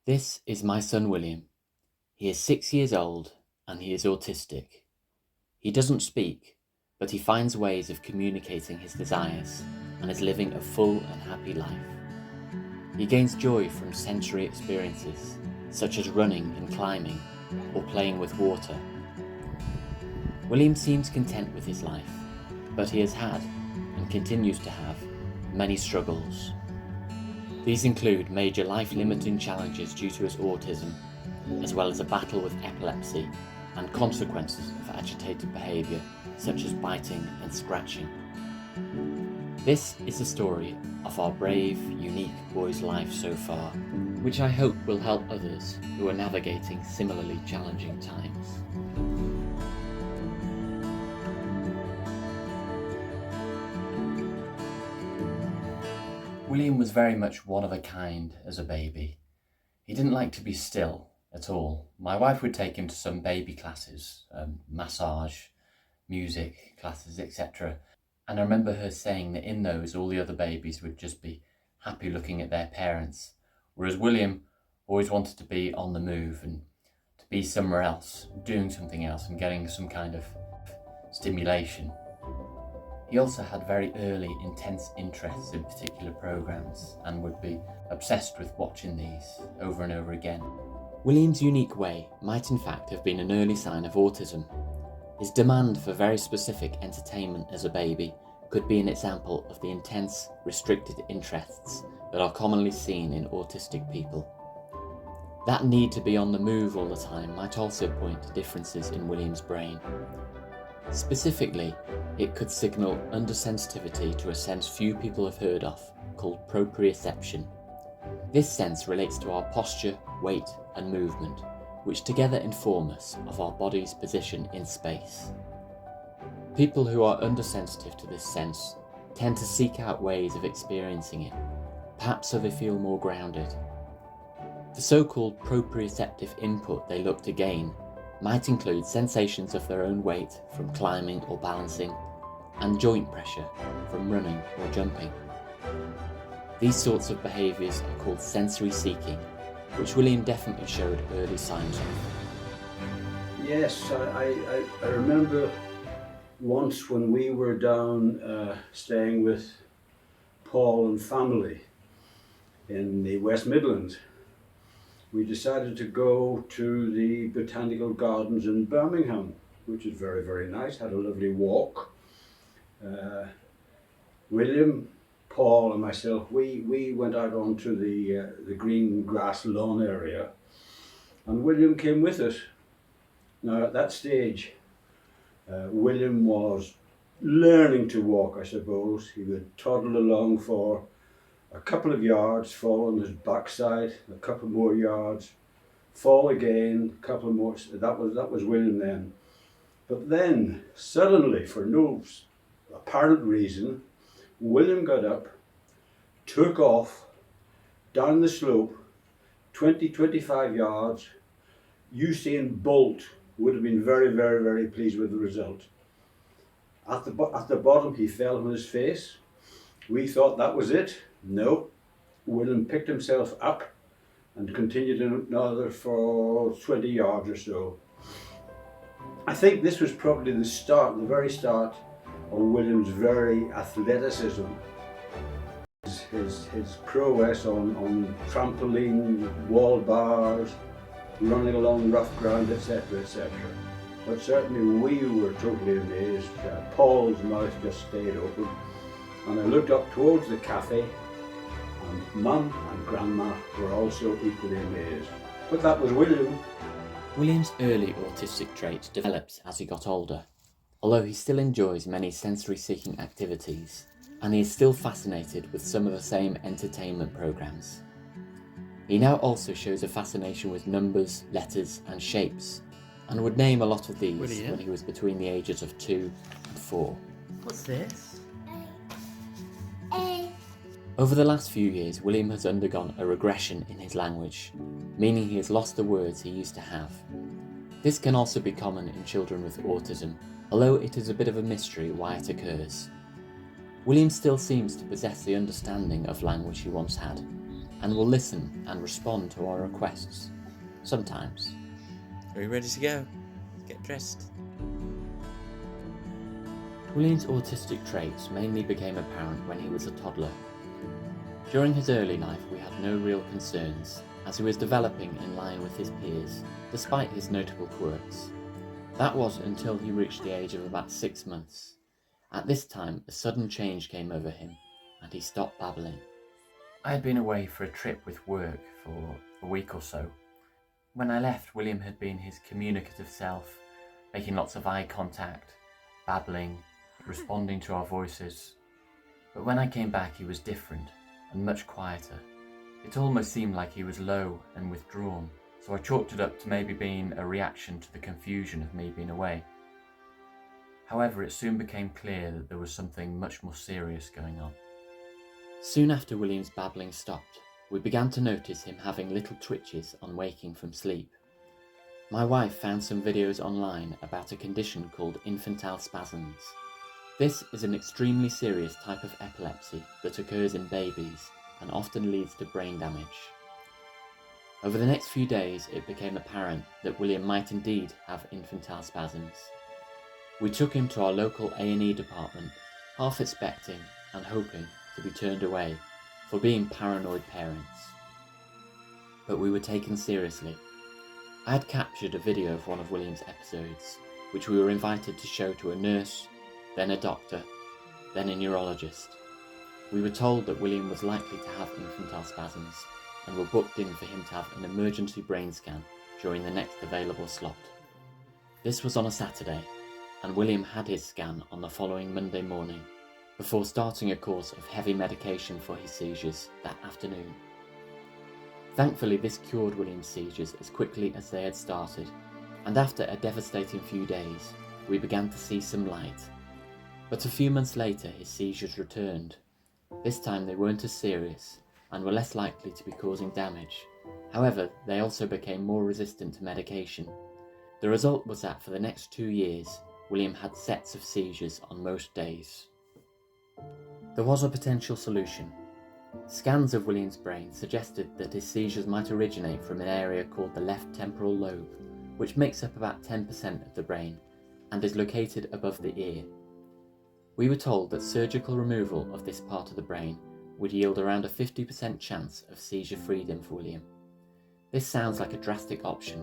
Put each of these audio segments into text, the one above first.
This is my son William. He is 6 years old and he is autistic. He doesn't speak, but he finds ways of communicating his desires and is living a full and happy life. He gains joy from sensory experiences, such as running and climbing, or playing with water. William seems content with his life, but he has had, and continues to have, many struggles. These include major life-limiting challenges due to his autism, as well as a battle with epilepsy and consequences of agitated behaviour such as biting and scratching. This is the story of our brave, unique boy's life so far, which I hope will help others who are navigating similarly challenging times. William was very much one of a kind as a baby. He didn't like to be still at all. My wife would take him to some baby classes, massage, music classes, etc. And I remember her saying that in those, all the other babies would just be happy looking at their parents, whereas William always wanted to be on the move and to be somewhere else, doing something else and getting some kind of stimulation. He also had very early intense interests in particular programs and would be obsessed with watching these over and over again. William's unique way might in fact have been an early sign of autism. His demand for very specific entertainment as a baby could be an example of the intense, restricted interests that are commonly seen in autistic people. That need to be on the move all the time might also point to differences in William's brain. Specifically, it could signal undersensitivity to a sense few people have heard of, called proprioception. This sense relates to our posture, weight, and movement, which together inform us of our body's position in space. People who are undersensitive to this sense tend to seek out ways of experiencing it, perhaps so they feel more grounded. The so-called proprioceptive input they look to gain might include sensations of their own weight from climbing or balancing, and joint pressure from running or jumping. These sorts of behaviours are called sensory seeking, which William definitely showed early signs of. Yes, I remember once when we were down staying with Paul and family in the West Midlands, we decided to go to the Botanical Gardens in Birmingham, which is very, very nice. Had a lovely walk. William, Paul and myself, we went out onto the green grass lawn area, and William came with us. Now at that stage, William was learning to walk, I suppose. He would toddle along for a couple of yards, fall on his backside, a couple more yards, fall again, a couple more. That was William then. But then, suddenly, for no apparent reason, William got up, took off down the slope, 20-25 yards. Usain Bolt would have been very, very, very pleased with the result. At the bottom, he fell on his face. We thought that was it. No, William picked himself up and continued another for 20 yards or so. I think this was probably the very start of William's very athleticism. His prowess on trampoline, wall bars, running along rough ground, etc., etc. But certainly we were totally amazed. Paul's mouth just stayed open, and I looked up towards the cafe, and Mum and Grandma were also equally amazed. But that was William. William's early autistic traits developed as he got older, although he still enjoys many sensory-seeking activities, and he is still fascinated with some of the same entertainment programs. He now also shows a fascination with numbers, letters, and shapes, and would name a lot of these when he was between the ages of 2 and 4. What's this? Over the last few years, William has undergone a regression in his language, meaning he has lost the words he used to have. This can also be common in children with autism, although it is a bit of a mystery why it occurs. William still seems to possess the understanding of language he once had, and will listen and respond to our requests, sometimes. Are you ready to go? Get dressed. William's autistic traits mainly became apparent when he was a toddler. During his early life, we had no real concerns, as he was developing in line with his peers, despite his notable quirks. That was until he reached the age of about 6 months. At this time, a sudden change came over him, and he stopped babbling. I had been away for a trip with work for a week or so. When I left, William had been his communicative self, making lots of eye contact, babbling, responding to our voices. But when I came back, he was different and much quieter. It almost seemed like he was low and withdrawn, so I chalked it up to maybe being a reaction to the confusion of me being away. However, it soon became clear that there was something much more serious going on. Soon after William's babbling stopped, we began to notice him having little twitches on waking from sleep. My wife found some videos online about a condition called infantile spasms. This is an extremely serious type of epilepsy that occurs in babies and often leads to brain damage. Over the next few days, it became apparent that William might indeed have infantile spasms. We took him to our local A&E department, half expecting and hoping to be turned away for being paranoid parents. But we were taken seriously. I had captured a video of one of William's episodes, which we were invited to show to a nurse, then a doctor, then a neurologist. We were told that William was likely to have infantile spasms and were booked in for him to have an emergency brain scan during the next available slot. This was on a Saturday, and William had his scan on the following Monday morning, before starting a course of heavy medication for his seizures that afternoon. Thankfully, this cured William's seizures as quickly as they had started, and after a devastating few days, we began to see some light. But a few months later, his seizures returned. This time they weren't as serious and were less likely to be causing damage. However, they also became more resistant to medication. The result was that for the next 2 years, William had sets of seizures on most days. There was a potential solution. Scans of William's brain suggested that his seizures might originate from an area called the left temporal lobe, which makes up about 10% of the brain and is located above the ear. We were told that surgical removal of this part of the brain would yield around a 50% chance of seizure freedom for William. This sounds like a drastic option,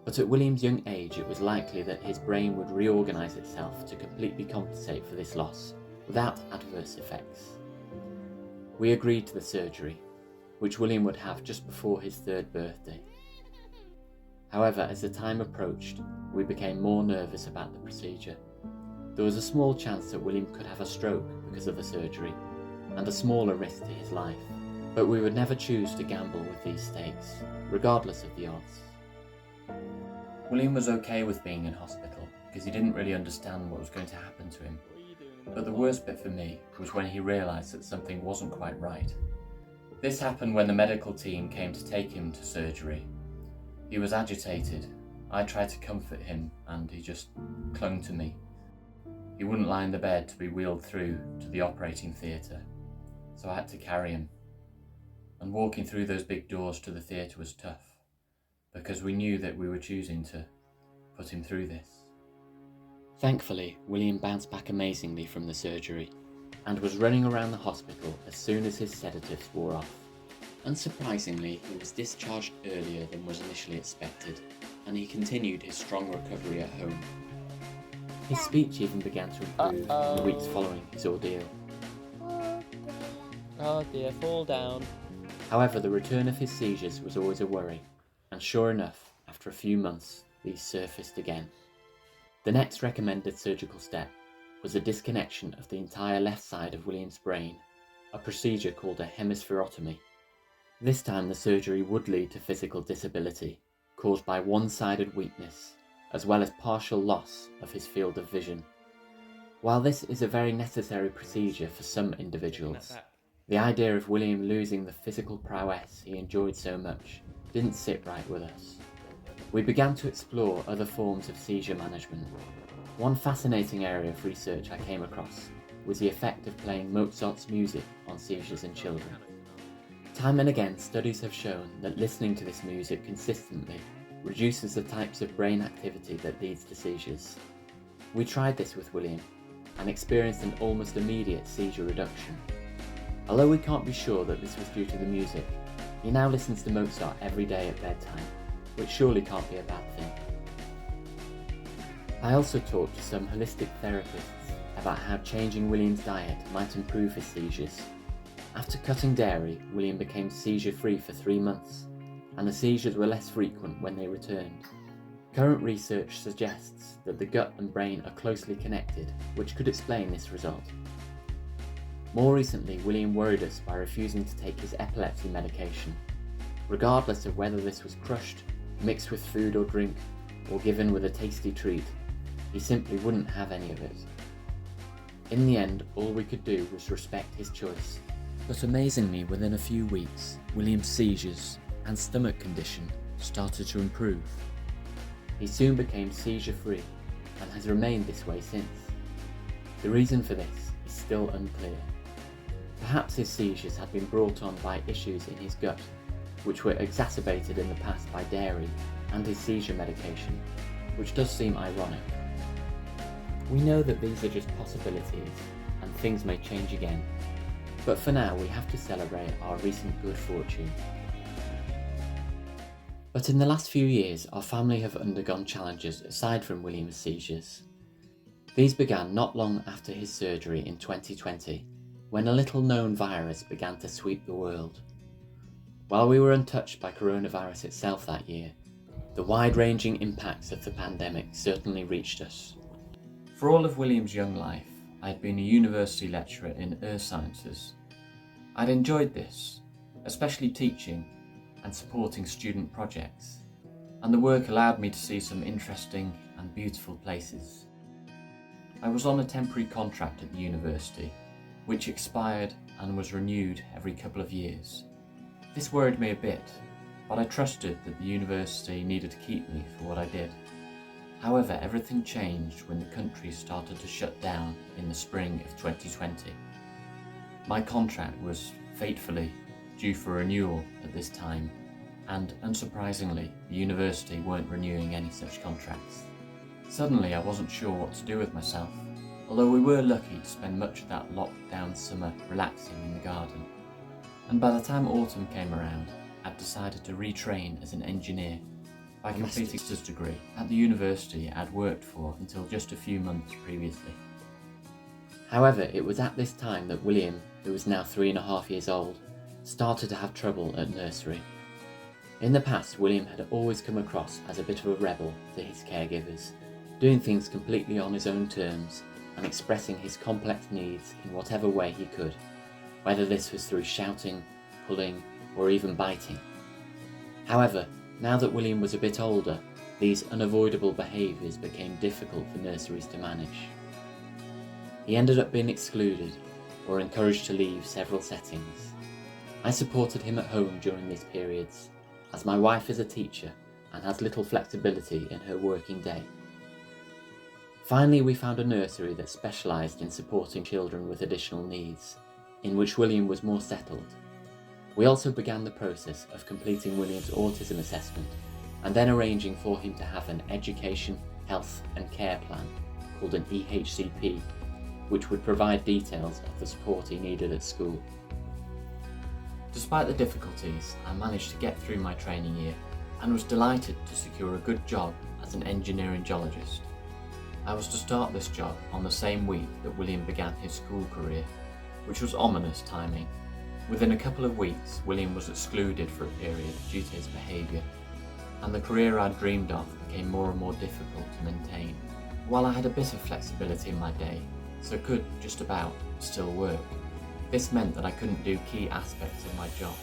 but at William's young age it was likely that his brain would reorganise itself to completely compensate for this loss, without adverse effects. We agreed to the surgery, which William would have just before his 3rd birthday. However, as the time approached, we became more nervous about the procedure. There was a small chance that William could have a stroke because of the surgery, and a smaller risk to his life, but we would never choose to gamble with these stakes, regardless of the odds. William was okay with being in hospital because he didn't really understand what was going to happen to him. But the worst bit for me was when he realised that something wasn't quite right. This happened when the medical team came to take him to surgery. He was agitated. I tried to comfort him and he just clung to me. He wouldn't lie in the bed to be wheeled through to the operating theatre, so I had to carry him. And walking through those big doors to the theatre was tough, because we knew that we were choosing to put him through this. Thankfully, William bounced back amazingly from the surgery and was running around the hospital as soon as his sedatives wore off. Unsurprisingly, he was discharged earlier than was initially expected, and he continued his strong recovery at home. His speech even began to improve in the weeks following his ordeal. Oh dear, fall down. However, the return of his seizures was always a worry, and sure enough, after a few months, these surfaced again. The next recommended surgical step was a disconnection of the entire left side of William's brain, a procedure called a hemispherotomy. This time the surgery would lead to physical disability, caused by one-sided weakness, as well as partial loss of his field of vision. While this is a very necessary procedure for some individuals, the idea of William losing the physical prowess he enjoyed so much didn't sit right with us. We began to explore other forms of seizure management. One fascinating area of research I came across was the effect of playing Mozart's music on seizures in children. Time and again, studies have shown that listening to this music consistently reduces the types of brain activity that leads to seizures. We tried this with William and experienced an almost immediate seizure reduction. Although we can't be sure that this was due to the music, he now listens to Mozart every day at bedtime, which surely can't be a bad thing. I also talked to some holistic therapists about how changing William's diet might improve his seizures. After cutting dairy, William became seizure-free for 3 months, and the seizures were less frequent when they returned. Current research suggests that the gut and brain are closely connected, which could explain this result. More recently, William worried us by refusing to take his epilepsy medication. Regardless of whether this was crushed, mixed with food or drink, or given with a tasty treat, he simply wouldn't have any of it. In the end, all we could do was respect his choice. But amazingly, within a few weeks, William's seizures and stomach condition started to improve. He soon became seizure-free and has remained this way since. The reason for this is still unclear. Perhaps his seizures had been brought on by issues in his gut, which were exacerbated in the past by dairy and his seizure medication, which does seem ironic. We know that these are just possibilities and things may change again, but for now we have to celebrate our recent good fortune. But in the last few years, our family have undergone challenges aside from William's seizures. These began not long after his surgery in 2020, when a little-known virus began to sweep the world. While we were untouched by coronavirus itself that year, the wide-ranging impacts of the pandemic certainly reached us. For all of William's young life, I had been a university lecturer in earth sciences. I'd enjoyed this, especially teaching and supporting student projects, and the work allowed me to see some interesting and beautiful places. I was on a temporary contract at the university, which expired and was renewed every couple of years. This worried me a bit, but I trusted that the university needed to keep me for what I did. However, everything changed when the country started to shut down in the spring of 2020. My contract was fatefully due for renewal at this time, and unsurprisingly, the university weren't renewing any such contracts. Suddenly, I wasn't sure what to do with myself, although we were lucky to spend much of that locked-down summer relaxing in the garden. And by the time autumn came around, I'd decided to retrain as an engineer by completing a master's degree at the university I'd worked for until just a few months previously. However, it was at this time that William, who was now 3.5 years old, started to have trouble at nursery. In the past, William had always come across as a bit of a rebel to his caregivers, doing things completely on his own terms and expressing his complex needs in whatever way he could, whether this was through shouting, pulling, or even biting. However, now that William was a bit older, these unavoidable behaviours became difficult for nurseries to manage. He ended up being excluded or encouraged to leave several settings. I supported him at home during these periods, as my wife is a teacher and has little flexibility in her working day. Finally, we found a nursery that specialised in supporting children with additional needs, in which William was more settled. We also began the process of completing William's autism assessment and then arranging for him to have an education, health and care plan called an EHCP, which would provide details of the support he needed at school. Despite the difficulties, I managed to get through my training year and was delighted to secure a good job as an engineering geologist. I was to start this job on the same week that William began his school career, which was ominous timing. Within a couple of weeks, William was excluded for a period due to his behaviour, and the career I'd dreamed of became more and more difficult to maintain. While I had a bit of flexibility in my day, so could just about still work, this meant that I couldn't do key aspects of my job,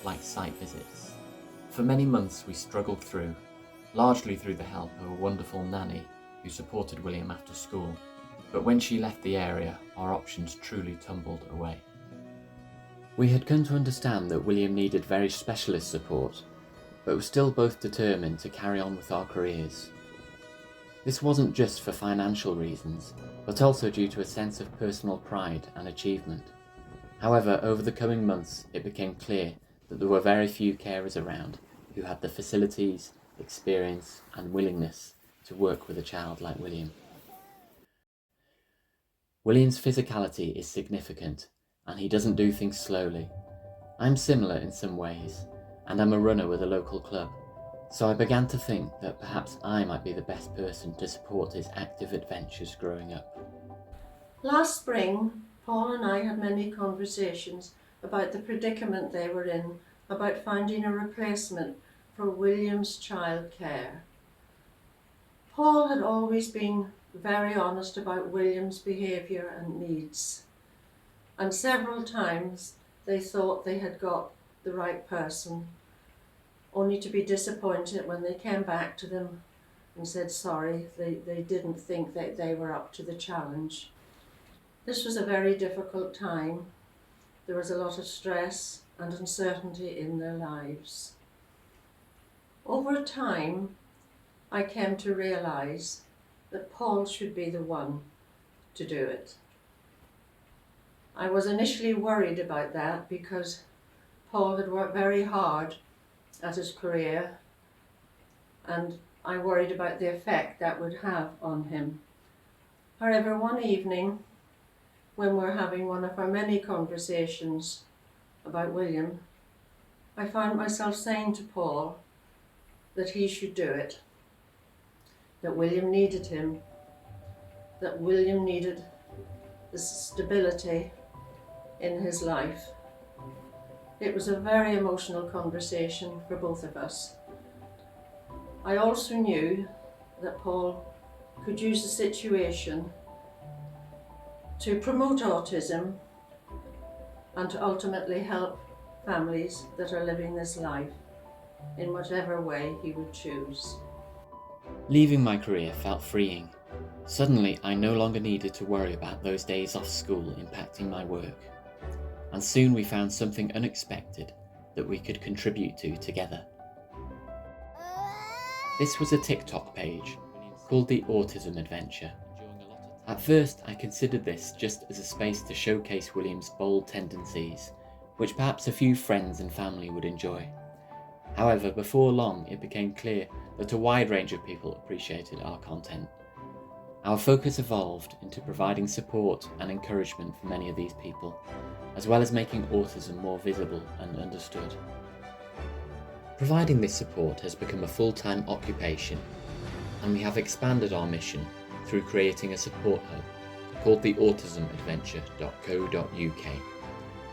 like site visits. For many months we struggled through, largely through the help of a wonderful nanny who supported William after school, but when she left the area, our options truly tumbled away. We had come to understand that William needed very specialist support, but were still both determined to carry on with our careers. This wasn't just for financial reasons, but also due to a sense of personal pride and achievement. However, over the coming months, it became clear that there were very few carers around who had the facilities, experience and willingness to work with a child like William. William's physicality is significant and he doesn't do things slowly. I'm similar in some ways and I'm a runner with a local club, so I began to think that perhaps I might be the best person to support his active adventures growing up. Last spring, Paul and I had many conversations about the predicament they were in, about finding a replacement for William's childcare. Paul had always been very honest about William's behaviour and needs, and several times they thought they had got the right person, only to be disappointed when they came back to them and said sorry, they didn't think that they were up to the challenge. This was a very difficult time. There was a lot of stress and uncertainty in their lives. Over time, I came to realise that Paul should be the one to do it. I was initially worried about that because Paul had worked very hard at his career and I worried about the effect that would have on him. However, one evening, when we're having one of our many conversations about William, I found myself saying to Paul that he should do it, that William needed him, that William needed the stability in his life. It was a very emotional conversation for both of us. I also knew that Paul could use the situation to promote autism and to ultimately help families that are living this life in whatever way he would choose. Leaving my career felt freeing. Suddenly, I no longer needed to worry about those days off school impacting my work. And soon we found something unexpected that we could contribute to together. This was a TikTok page called the Autism Adventure. At first, I considered this just as a space to showcase William's bold tendencies, which perhaps a few friends and family would enjoy. However, before long, it became clear that a wide range of people appreciated our content. Our focus evolved into providing support and encouragement for many of these people, as well as making autism more visible and understood. Providing this support has become a full-time occupation, and we have expanded our mission through creating a support hub called the autismadventure.co.uk,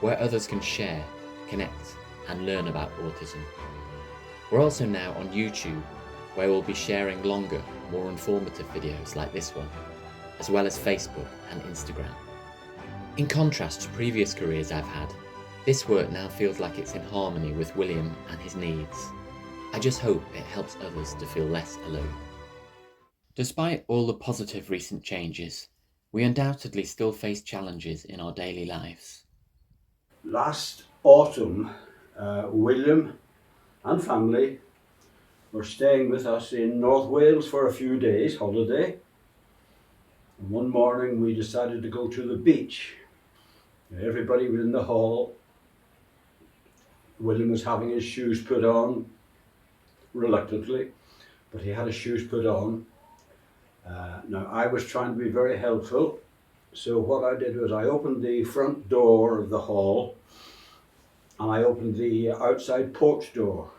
where others can share, connect, and learn about autism. We're also now on YouTube, where we'll be sharing longer, more informative videos like this one, as well as Facebook and Instagram. In contrast to previous careers I've had, this work now feels like it's in harmony with William and his needs. I just hope it helps others to feel less alone. Despite all the positive recent changes, we undoubtedly still face challenges in our daily lives. Last autumn, William and family were staying with us in North Wales for a few days holiday. And one morning we decided to go to the beach. Everybody was in the hall. William was having his shoes put on, reluctantly, but he had his shoes put on. Now I was trying to be very helpful, so what I did was I opened the front door of the hall and I opened the outside porch door.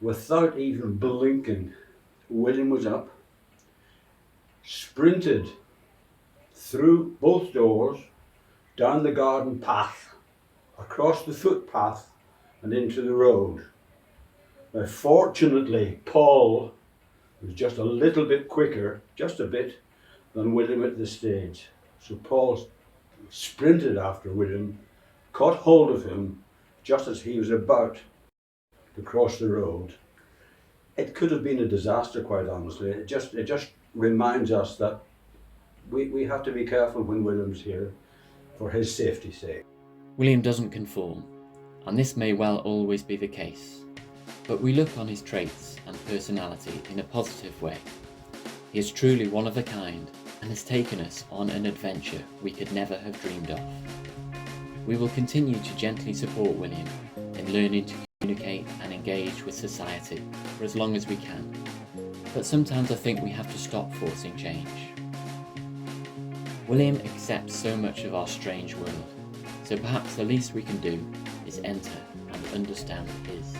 Without even blinking, William was up, sprinted through both doors, down the garden path, across the footpath and into the road. Now fortunately, Paul was just a little bit quicker, just a bit, than William at this stage. So Paul sprinted after William, caught hold of him just as he was about to cross the road. It could have been a disaster, quite honestly. It just reminds us that we have to be careful when William's here for his safety's sake. William doesn't conform, and this may well always be the case, but we look on his traits and personality in a positive way. He is truly one of a kind and has taken us on an adventure we could never have dreamed of. We will continue to gently support William in learning to communicate and engage with society for as long as we can. But sometimes I think we have to stop forcing change. William accepts so much of our strange world, so perhaps the least we can do is enter and understand his.